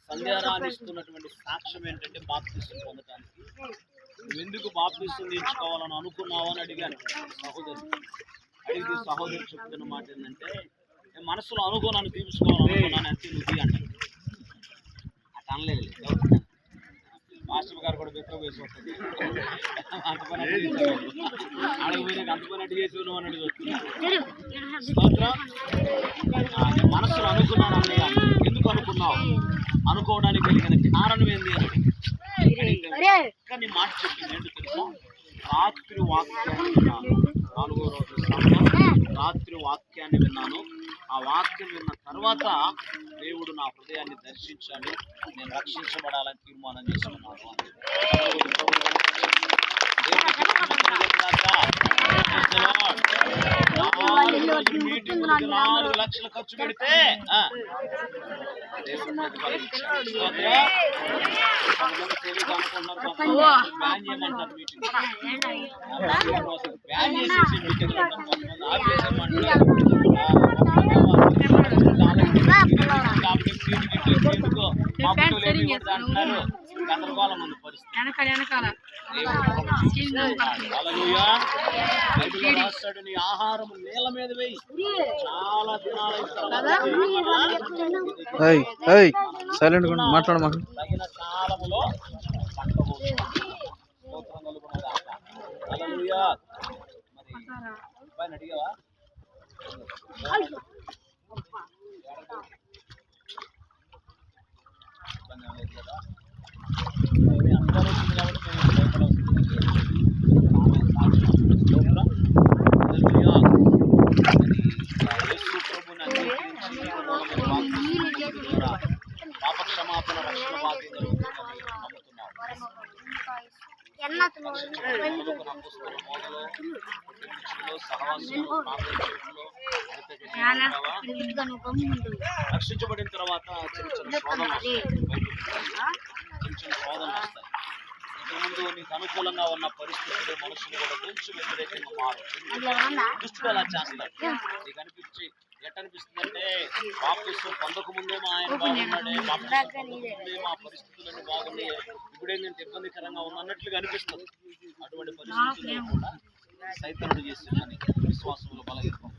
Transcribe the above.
సంధ్యారాన్ని ఇస్తున్నటువంటి సాక్ష్యం ఏంటంటే బాప్తిసం పొందడానికి నువ్వెందుకు బాప్తిసం తీర్చుకోవాలని అనుకున్నావు అని అడిగాను సహోదరు. అడిగితే సహోదరు చెప్తున్న మాట ఏంటంటే నేను మనసులో అనుకోనాను తీర్చుకోవాలనుకున్నాను అంతే నువ్వు అంటాను. అట్లా అనలేదు. మాస్టర్ గారు కూడా బెక్క వేసి వస్తుంది అంత పని అడిగిపోయినాక అంత పని అడిగి చేసి ఉన్నావు అని అడిగి మనసులో అనుకున్నాను అన్నయ్య. ఎందుకు అనుకున్నావు? అనుకోవడానికి కలిగిన కారణం ఏంది అని కానీ మాట చెప్పింది ఏంటో తెలుసా? రాత్రి వాక్యాన్ని విన్నాను. 4వ రోజు రాత్రి వాక్యాన్ని విన్నాను. ఆ వాక్యం విన్న తర్వాత దేవుడు నా హృదయాన్ని దర్శించాడు. నేను రక్షించబడాలని తీర్మానం చేసుకున్నాను. మీటింగ్ 4 లక్షలు ఖర్చు పెడితే బ్యాన్ చేయమంటారు మీటింగ్. బ్యాన్ చేసేసి మీటింగ్ అంటున్నారు. గందరగోళం ఉంది పరిస్థితి. రాస్తాడు నీ ఆహారం నేల మీద వేయి. చాలా దినాలు తగిన కాలములో పంట మరి అడిగావా? కదా అందరూ వచ్చింది కాబట్టి పాప క్షమాపణ రక్షణ బాధ్యతలు రక్షించబడిన తర్వాత చిన్న చిన్న శోధనలు వస్తాయి. ఇంతకుముందు నీకు అనుకూలంగా ఉన్న పరిస్థితులు మనుషులు కూడా కొంచెం వ్యతిరేకంగా మారు దృష్టిలో అలా చేస్తారు. నీకు అనిపించి ఎట్టనిపిస్తుందంటే బాప్తిసం పొందకముందే మా ఆయన బాగున్నాడే, బాప్తిసం పొందకముందే మా పరిస్థితులన్నీ బాగున్నాయి, ఇప్పుడేంటంటే ఇబ్బందికరంగా ఉన్నట్లుగా అనిపిస్తుంది. అటువంటి పరిస్థితుల్లో కూడా సైతన్యుడు చేసిన విశ్వాసంలో బలహీనం